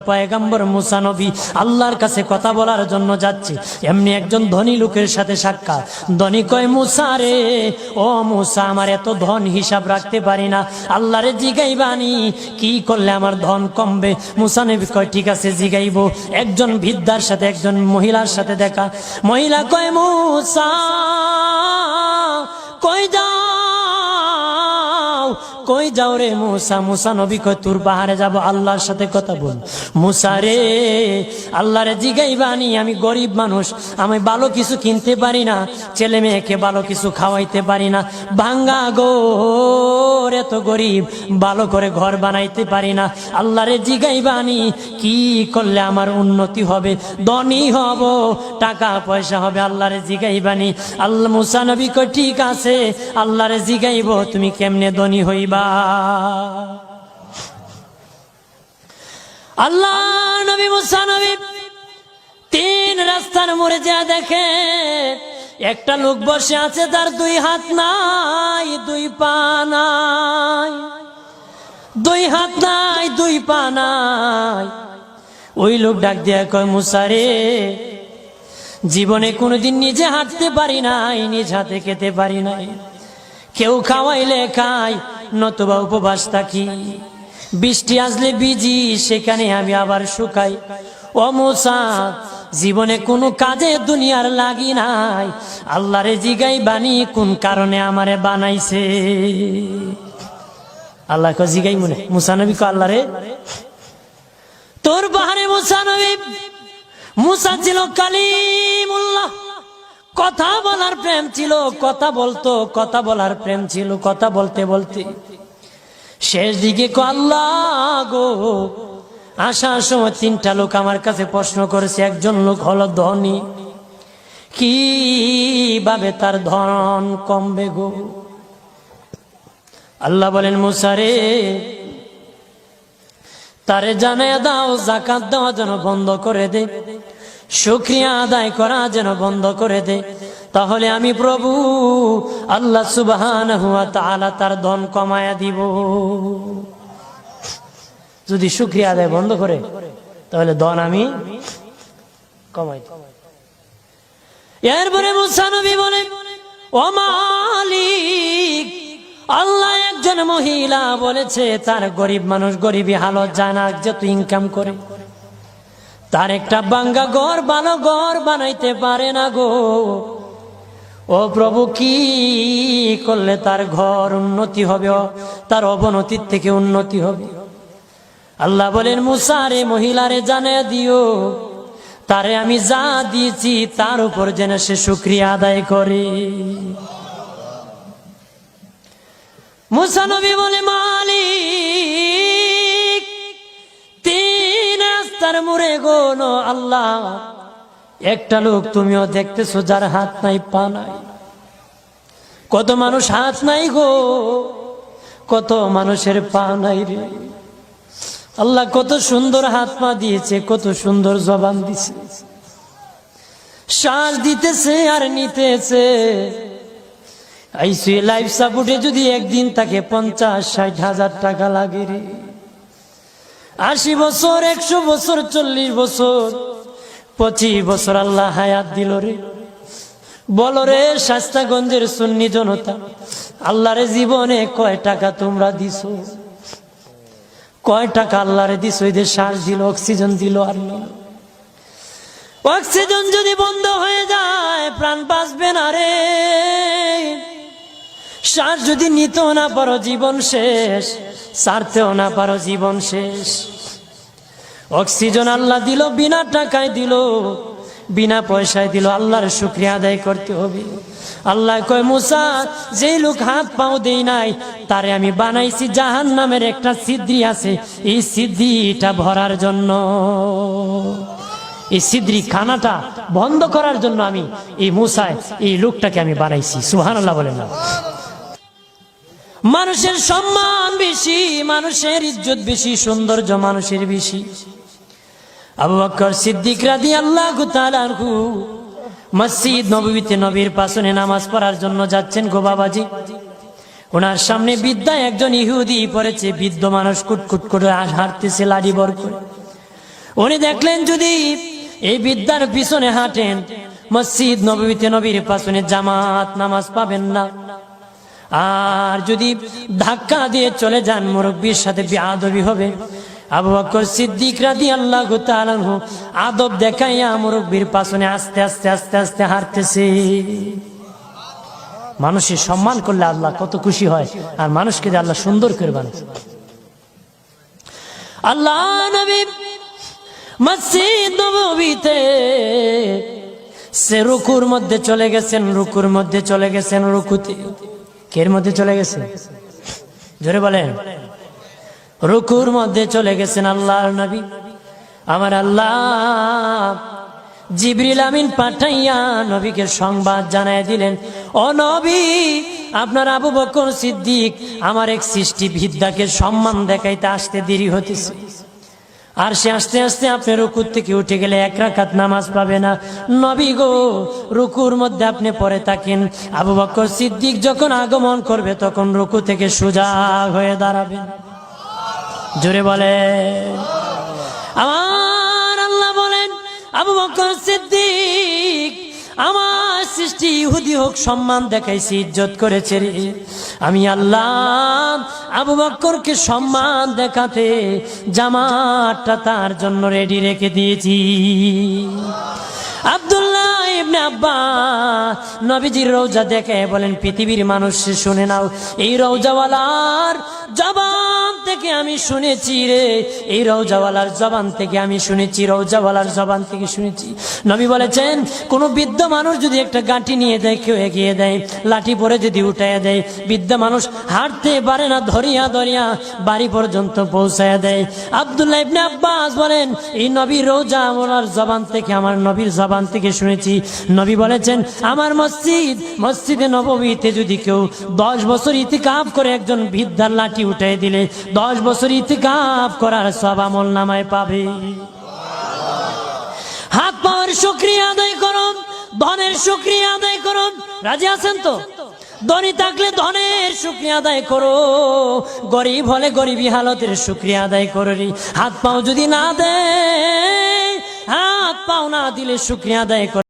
পয়গম্বর মুসা নবী আল্লাহর কাছে কথা বলার জন্য যাচ্ছে, এমনি একজন ধনী লোকের সাথে সাক্ষাৎ। ধনী কয়, মুসা রে, ও মুসা, আমার এত ধন হিসাব রাখতে পারি না, আল্লাহরে জিগাইবানি কি করলে আমার ধন কমবে? মুসা নবী কয়, ঠিক আছে জিগাইব। একজন বৃদ্ধার সাথে একজন মহিলার সাথে দেখা। মহিলা কয়, মুসা কই যাও, কই যাও রে মুসা? মুসা নবী কয়, তোর পাহাড়ে যাব, আল্লাহর সাথে কথা বল। মুসা রে, আল্লাহরে জিগাইবানি, আমি গরিব মানুষ, আমি ভালো কিছু কিনতে পারি না, ছেলে মেয়েকে ভালো কিছু খাওয়াইতে পারি না, ভাঙ্গা ঘর, এত গরিব, ভালো করে ঘর বানাইতে পারি না, আল্লাহরে জিগাইবানি কি করলে আমার উন্নতি হবে, ধনী হব, টাকা পয়সা হবে, আল্লাহরে জিগাইবানি। আল্লাহ মুসা নবী কয়, ঠিক আছে, আল্লাহরে জিগাইব, তুমি কেমনে ধনী হইবা? আল্লাহ নবী মুসা নবী তিন রাস্তার মোড়ে যা দেখে একটা লোক বসে আছে, তার দুই হাত নাই, দুই পা নাই, দুই হাত নাই, দুই পা নাই। ওই লোক ডাক দিয়া কয়, মুসা রে, জীবনে কোনোদিন নিজে হাঁটতে পারি নাই, নিজ হাতে খেতে পারি নাই, কেউ খাওয়াইলে খাই, নতুবা উপবাস থাকি, বৃষ্টি আসলে ভিজি, সেখানে আমি আবার শুকাই। ও মুসা, জীবনে কোনো কাজে দুনিয়ার লাগি নাই, আল্লাহরে জিগাইবানি কোন কারণে আমারে বানাইছে? আল্লাহ কয়, জিগাই মনে। মুসা নবী কয়, আল্লাহরে তোর পাহাড়ে মুসা নবী, মুসা ছিল কালিমুল্লাহ, কথা বলার প্রেম ছিল, কথা বলতো, কথা বলার প্রেম ছিল। কথা বলতে বলতে শেষ দিকে কয়, আল্লাহ গো, আসার সময় তিনটা লোক আমার কাছে প্রশ্ন করেছে। একজন লোক হলো ধনী, কিভাবে তার ধন কমবে গো? আল্লাহ বলেন, মুসা রে, তারে জানায়া দাও, যাকাত দেওয়া যেন বন্ধ করে দে, শুকরিয়া আদায় করা যেন বন্ধ করে দে, তাহলে আমি প্রভু আল্লাহ সুবহানাহু ওয়া তাআলা তার ধন কমায়া দিব। যদি শুকরিয়া আদায় বন্ধ করে, তাহলে ধন আমি কমাই দেব। এরপরে মুসা নবী বলে, ও মালিক, আল্লাহ একজন মহিলা বলেছে তার গরিব মানুষ গরিবী হালত জানা, যত ইনকাম করে তার একটা ভাঙ্গা ঘর, ভালো ঘর বানাইতে পারে না গো। ও প্রভু, কি করলে তার ঘর উন্নতি হবে, তার অবনতির থেকে উন্নতি হবে? আল্লাহ বলেন, মুসা রে, মহিলারে জানিয়ে দিও, তারে আমি যা দিয়েছি তার উপর যেন সে শুকরিয়া আদায় করে। মুসা নবী বলে, মালিক, তিন রাস্তার মোড়ে গো আল্লাহ, একটা লোক তুমিও দেখতেছো যার হাত নাই, পা নাই। কত মানুষ হাত নাই গো, কত মানুষের পা নাই রে। আল্লাহ কত সুন্দর হাত পা দিয়েছে, কত সুন্দর জবান দিছে, শ্বাস দিতেছে আর নিতেছে। আইসিইউ লাইফ সাপোর্টে যদি একদিন তাকে 50-60 হাজার টাকা লাগে রে। 80 বছর, 100 বছর, 40 বছর, 25 বছর আল্লাহ হায়াত দিল রে। বলো রে শাস্তাগঞ্জের সুন্নি জনতা, আল্লাহরে জীবনে কয় টাকা তোমরা দিছো? কয় টাকা আল্লাহরে দিছো? এই যে শ্বাস দিল, অক্সিজেন দিল আর নিল। অক্সিজেন যদি বন্ধ হয়ে যায়, প্রাণ বাঁচবে না রে। শ্বাস যদি নিতেও না পারো, জীবন শেষ, ছাড়তেও না পারো, জীবন শেষ। অক্সিজেন আল্লাহ দিল, বিনা টাকায় দিল, বিনা পয়সায় দিল, আল্লাহর শুকরিয়া আদায় করতে হবে। আল্লাহ কয়, মুসা, যে লোক হাত পাও দেই নাই, তারে আমি বানাইছি জাহান্নামের একটা ছিদ্রি আছে, এই ছিদ্রিটা ভরার জন্য, এই ছিদ্রি খানাটা বন্ধ করার জন্য আমি এই মুসায় এই লোকটাকে আমি বানাইছি। সুবহানাল্লাহ বলেন না? মানুষের সম্মান বেশি, মানুষের ইজ্জত বেশি, সৌন্দর্য মানুষের বেশি। আবু বকর সিদ্দিক রাদিয়াল্লাহু তাআলা আনহু মসজিদ নববীতে নবীর পাশে নামাজ পড়ার জন্য যাচ্ছেন গো বাবাজি। ওনার সামনে বৃদ্ধা একজন ইহুদি পড়েছে, বৃদ্ধ মানুষ কুটকুট করে হাঁটতেছে লাঠি বর করে। উনি দেখলেন যদি এই বিদ্যার পিছনে হাঁটেন, মসজিদ নববীতে নবীর পিছনে জামাত নামাজ পাবেন না। আর যদি ধাক্কা দিয়ে চলে যান, মুরব্বীর সাথে বেয়াদবি হবে। আবু বকর সিদ্দিক রাদিয়াল্লাহু তাআলা আনহু আদব দেখাইয়া মুরব্বীর পিছনে আস্তে আস্তে আস্তে আস্তে হাঁটতেছে। মানুষের সম্মান করলে আল্লাহ কত খুশি হয়, আর মানুষকে যে আল্লাহ সুন্দর করে বানায়। আল্লাহ নবী মসজিদ নববীতে সে রুকুর মধ্যে চলে গেছেন, রুকুর মধ্যে চলে গেছেন, রুকুতে কের মধ্যে চলে গেছেন, জোরে বলেন, রুকুর মধ্যে চলে গেছেন আল্লাহর নবী। আমার আল্লাহ জিবরিল আমিন পাঠাইয়া নবীকে সংবাদ জানায় দিলেন, ও নবী, আপনার আবু বকর সিদ্দিক আমার এক সৃষ্টি বিদ্যাকে সম্মান দেখাইতে আসতে দেরি হতেছে, আর সে আস্তে আস্তে আপনি রুকুর থেকে উঠে গেলে 1 রাকাত নামাজ পাবে না। নবী গো, রুকুর মধ্যে আপনি পড়ে থাকেন, আবু বকর সিদ্দিক যখন আগমন করবে তখন রুকু থেকে সোজা হয়ে দাঁড়াবেন। জোরে বলে আমার আল্লাহ বলেন, আবু বকর সিদ্দিক আমার সৃষ্টি ইহুদি হোক সম্মান দেখাইছি, ইজ্জত করেছে রে, আমি আল্লাহ আবু বকরকে সম্মান দেখাতে জামাতটা তার জন্য রেডি রেখে দিয়েছি। আব্দুল্লাহ ইবনে আব্বাস নবীজির রওজা দেখে বলেন, পৃথিবীর মানুষ শুনে নাও, এই রওজাওয়ালার জবান থেকে আমি শুনেছি রে, এই রওজাওয়ালার জবান থেকে আমি শুনেছি, রওজাওয়ালার জবান থেকে শুনেছি। নবী বলেছেন, কোন বৃদ্ধ মানুষ যদি একটা গাঁটি নিয়ে দেয়, কেউ এগিয়ে দেয়, লাঠি পরে যদি উঠাইয়া দেয়, বৃদ্ধ মানুষ হাঁটতে পারে না, ধরিয়া ধরিয়া বাড়ি পর্যন্ত পৌঁছায়া দেয়। আব্দুল্লাহ ইবনে আব্বাস বলেন, এই নবীর রওজাওয়ালার জবান থেকে, আমার নবীর জবান থেকে শুনেছি। নবী বলেছেন, আমার মসজিদে নববীতে যদি কেউ 10 বছর ইতিকাফ করে একজন বৃদ্ধার লাঠি উঠাই দিলে 10 বছর ইতিকাফ করার সওয়াব আমলনামায় পাবে। হাত পাওয়ার শুকরিয়া আদায় করুন, ধনের শুকরিয়া আদায় করুন। রাজি আছেন তো? ধনী থাকলে ধনের শুকরিয়া আদায় করো, গরিব হলে গরিবী হালতের শুকরিয়া আদায় করো। হাত পাও যদি না দেয়, হাত পাও না দিলে শুকরিয়া আদায় করো।